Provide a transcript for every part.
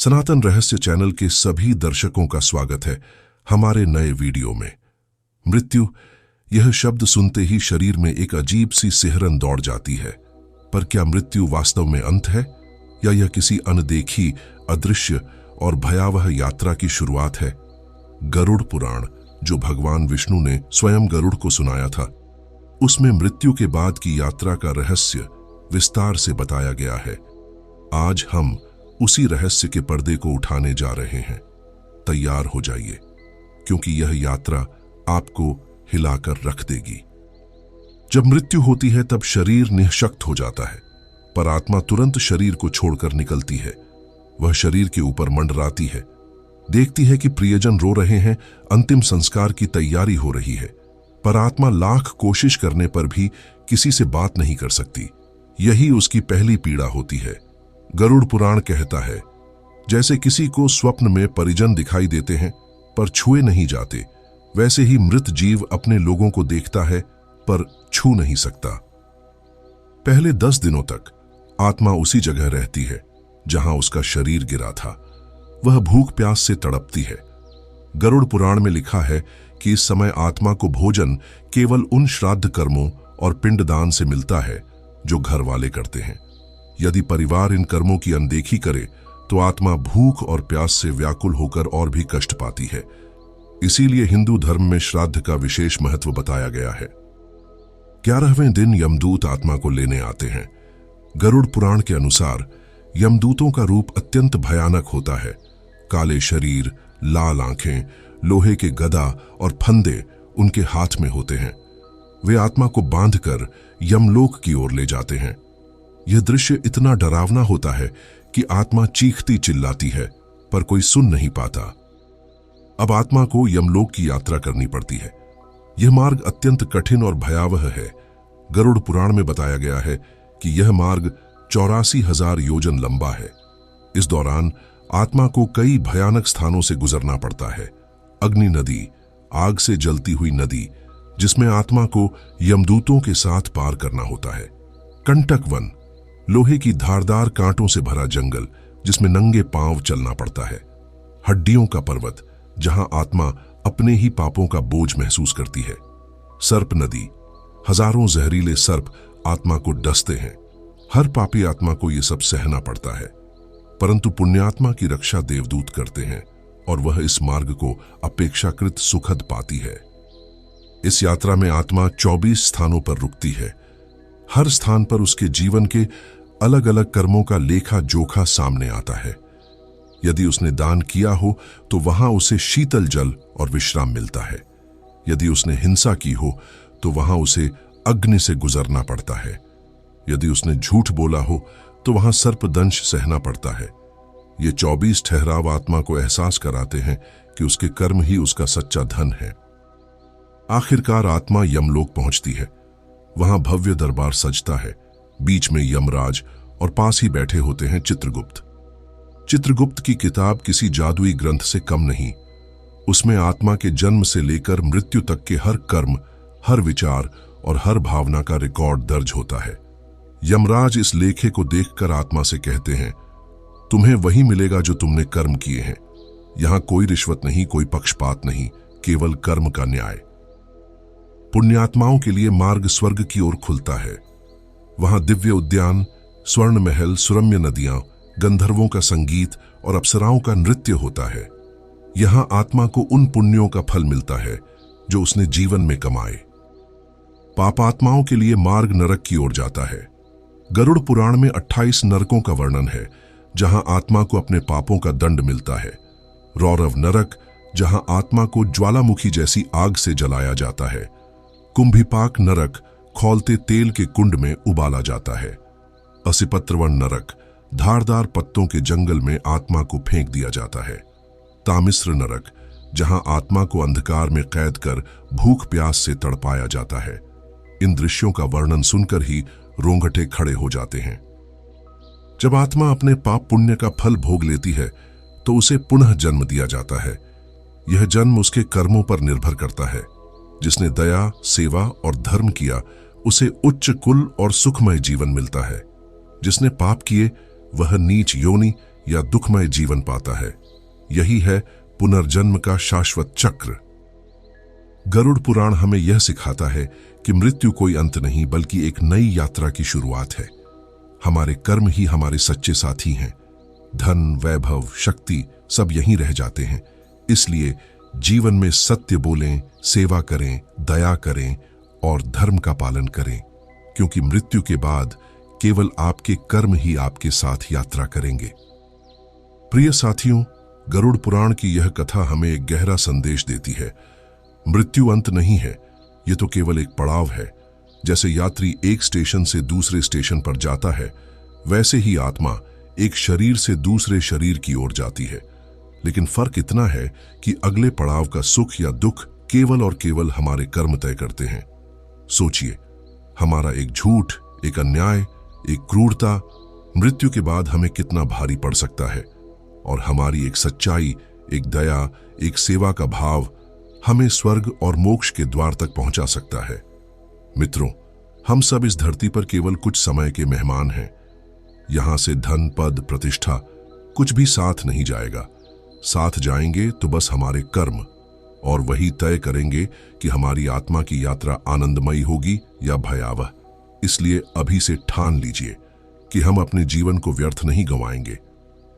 सनातन रहस्य चैनल के सभी दर्शकों का स्वागत है हमारे नए वीडियो में। मृत्यु, यह शब्द सुनते ही शरीर में एक अजीब सी सिहरन दौड़ जाती है। पर क्या मृत्यु वास्तव में अंत है, या यह किसी अनदेखी, अदृश्य और भयावह यात्रा की शुरुआत है? गरुड़ पुराण, जो भगवान विष्णु ने स्वयं गरुड़ को सुनाया था, उसमें मृत्यु के बाद की यात्रा का रहस्य विस्तार से बताया गया है। आज हम उसी रहस्य के पर्दे को उठाने जा रहे हैं। तैयार हो जाइए, क्योंकि यह यात्रा आपको हिलाकर रख देगी। जब मृत्यु होती है तब शरीर निःशक्त हो जाता है, पर आत्मा तुरंत शरीर को छोड़कर निकलती है। वह शरीर के ऊपर मंडराती है, देखती है कि प्रियजन रो रहे हैं, अंतिम संस्कार की तैयारी हो रही है। पर आत्मा लाख कोशिश करने पर भी किसी से बात नहीं कर सकती। यही उसकी पहली पीड़ा होती है। गरुड़ पुराण कहता है, जैसे किसी को स्वप्न में परिजन दिखाई देते हैं पर छुए नहीं जाते, वैसे ही मृत जीव अपने लोगों को देखता है पर छू नहीं सकता। पहले 10 दिनों तक आत्मा उसी जगह रहती है जहां उसका शरीर गिरा था। वह भूख प्यास से तड़पती है। गरुड़ पुराण में लिखा है कि इस समय आत्मा को भोजन केवल उन श्राद्ध कर्मों और पिंडदान से मिलता है जो घर वाले करते हैं। यदि परिवार इन कर्मों की अनदेखी करे तो आत्मा भूख और प्यास से व्याकुल होकर और भी कष्ट पाती है। इसीलिए हिंदू धर्म में श्राद्ध का विशेष महत्व बताया गया है। 11वें दिन यमदूत आत्मा को लेने आते हैं। गरुड़ पुराण के अनुसार यमदूतों का रूप अत्यंत भयानक होता है। काले शरीर, लाल आंखें, लोहे के गदा और फंदे उनके हाथ में होते हैं। वे आत्मा को बांधकर यमलोक की ओर ले जाते हैं। यह दृश्य इतना डरावना होता है कि आत्मा चीखती चिल्लाती है, पर कोई सुन नहीं पाता। अब आत्मा को यमलोक की यात्रा करनी पड़ती है। यह मार्ग अत्यंत कठिन और भयावह है। गरुड़ पुराण में बताया गया है कि यह मार्ग 84,000 योजन लंबा है। इस दौरान आत्मा को कई भयानक स्थानों से गुजरना पड़ता है। अग्नि नदी, आग से जलती हुई नदी, जिसमें आत्मा को यमदूतों के साथ पार करना होता है। कंटक वन, लोहे की धारदार कांटों से भरा जंगल, जिसमें नंगे पांव चलना पड़ता है। हड्डियों का पर्वत, जहां आत्मा अपने ही पापों का बोझ महसूस करती है। सर्प नदी, हजारों जहरीले सर्प आत्मा को डसते हैं। हर पापी आत्मा को यह सब सहना पड़ता है, परंतु पुण्यात्मा की रक्षा देवदूत करते हैं और वह इस मार्ग को अपेक्षाकृत सुखद पाती है। इस यात्रा में आत्मा 24 स्थानों पर रुकती है। हर स्थान पर उसके जीवन के अलग अलग कर्मों का लेखा जोखा सामने आता है। यदि उसने दान किया हो तो वहां उसे शीतल जल और विश्राम मिलता है। यदि उसने हिंसा की हो तो वहां उसे अग्नि से गुजरना पड़ता है। यदि उसने झूठ बोला हो तो वहां सर्पदंश सहना पड़ता है। ये 24 ठहराव आत्मा को एहसास कराते हैं कि उसके कर्म ही उसका सच्चा धन है। आखिरकार आत्मा यमलोक पहुंचती है। वहां भव्य दरबार सजता है। बीच में यमराज और पास ही बैठे होते हैं चित्रगुप्त। चित्रगुप्त की किताब किसी जादुई ग्रंथ से कम नहीं। उसमें आत्मा के जन्म से लेकर मृत्यु तक के हर कर्म, हर विचार और हर भावना का रिकॉर्ड दर्ज होता है। यमराज इस लेखे को देखकर आत्मा से कहते हैं, तुम्हें वही मिलेगा जो तुमने कर्म किए हैं। यहां कोई रिश्वत नहीं, कोई पक्षपात नहीं, केवल कर्म का न्याय। पुण्यात्माओं के लिए मार्ग स्वर्ग की ओर खुलता है। वहां दिव्य उद्यान, स्वर्ण महल, सुरम्य नदियां, गंधर्वों का संगीत और अप्सराओं का नृत्य होता है। यहां आत्मा को उन पुण्यों का फल मिलता है जो उसने जीवन में कमाए। पापात्माओं के लिए मार्ग नरक की ओर जाता है। गरुड़ पुराण में 28 नरकों का वर्णन है, जहां आत्मा को अपने पापों का दंड मिलता है। रौरव नरक, जहां आत्मा को ज्वालामुखी जैसी आग से जलाया जाता है। कुंभिपाक नरक, खौलते तेल के कुंड में उबाला जाता है। असिपत्रवन नरक, धारदार पत्तों के जंगल में आत्मा को फेंक दिया जाता है। तामिश्र नरक, जहां आत्मा को अंधकार में कैद कर भूख प्यास से तड़पाया जाता है। इन दृश्यों का वर्णन सुनकर ही रोंगटे खड़े हो जाते हैं। जब आत्मा अपने पाप पुण्य का फल भोग लेती है तो उसे पुनः जन्म दिया जाता है। यह जन्म उसके कर्मों पर निर्भर करता है। जिसने दया, सेवा और धर्म किया, उसे उच्च कुल और सुखमय जीवन मिलता है। जिसने पाप किए, वह नीच योनि या दुखमय जीवन पाता है। यही है पुनर्जन्म का शाश्वत चक्र। गरुड़ पुराण हमें यह सिखाता है कि मृत्यु कोई अंत नहीं बल्कि एक नई यात्रा की शुरुआत है। हमारे कर्म ही हमारे सच्चे साथी हैं। धन, वैभव, शक्ति सब यहीं रह जाते हैं। इसलिए जीवन में सत्य बोलें, सेवा करें, दया करें और धर्म का पालन करें, क्योंकि मृत्यु के बाद केवल आपके कर्म ही आपके साथ यात्रा करेंगे। प्रिय साथियों, गरुड़ पुराण की यह कथा हमें एक गहरा संदेश देती है। मृत्यु अंत नहीं है, यह तो केवल एक पड़ाव है। जैसे यात्री एक स्टेशन से दूसरे स्टेशन पर जाता है, वैसे ही आत्मा एक शरीर से दूसरे शरीर की ओर जाती है। लेकिन फर्क इतना है कि अगले पड़ाव का सुख या दुख केवल और केवल हमारे कर्म तय करते हैं। सोचिए, हमारा एक झूठ, एक अन्याय, एक क्रूरता मृत्यु के बाद हमें कितना भारी पड़ सकता है, और हमारी एक सच्चाई, एक दया, एक सेवा का भाव हमें स्वर्ग और मोक्ष के द्वार तक पहुंचा सकता है। मित्रों, हम सब इस धरती पर केवल कुछ समय के मेहमान हैं। यहां से धन, पद, प्रतिष्ठा कुछ भी साथ नहीं जाएगा। साथ जाएंगे तो बस हमारे कर्म, और वही तय करेंगे कि हमारी आत्मा की यात्रा आनंदमयी होगी या भयावह। इसलिए अभी से ठान लीजिए कि हम अपने जीवन को व्यर्थ नहीं गंवाएंगे।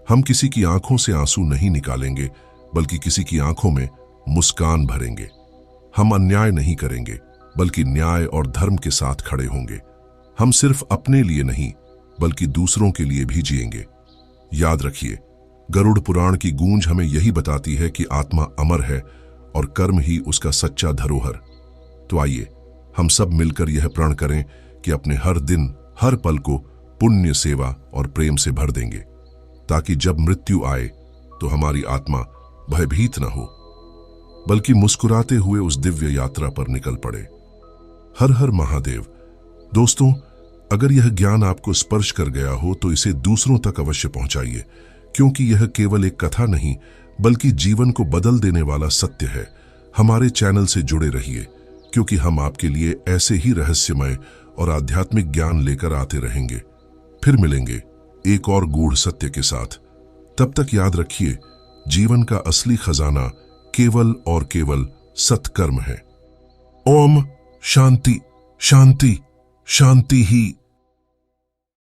हम किसी की आंखों से आंसू नहीं निकालेंगे, बल्कि किसी की आंखों में मुस्कान भरेंगे। हम अन्याय नहीं करेंगे, बल्कि न्याय और धर्म के साथ खड़े होंगे। हम सिर्फ अपने लिए नहीं, बल्कि दूसरों के लिए भी जिएंगे। याद रखिए, गरुड़ पुराण की गूंज हमें यही बताती है कि आत्मा अमर है और कर्म ही उसका सच्चा धरोहर। तो आइए हम सब मिलकर यह प्रण करें कि अपने हर दिन, हर पल को पुण्य, सेवा और प्रेम से भर देंगे, ताकि जब मृत्यु आए तो हमारी आत्मा भयभीत न हो, बल्कि मुस्कुराते हुए उस दिव्य यात्रा पर निकल पड़े। हर हर महादेव। दोस्तों, अगर यह ज्ञान आपको स्पर्श कर गया हो तो इसे दूसरों तक अवश्य पहुंचाइए, क्योंकि यह केवल एक कथा नहीं बल्कि जीवन को बदल देने वाला सत्य है। हमारे चैनल से जुड़े रहिए, क्योंकि हम आपके लिए ऐसे ही रहस्यमय और आध्यात्मिक ज्ञान लेकर आते रहेंगे। फिर मिलेंगे एक और गूढ़ सत्य के साथ। तब तक याद रखिए, जीवन का असली खजाना केवल और केवल सत्कर्म है। ओम शांति शांति शांति ही।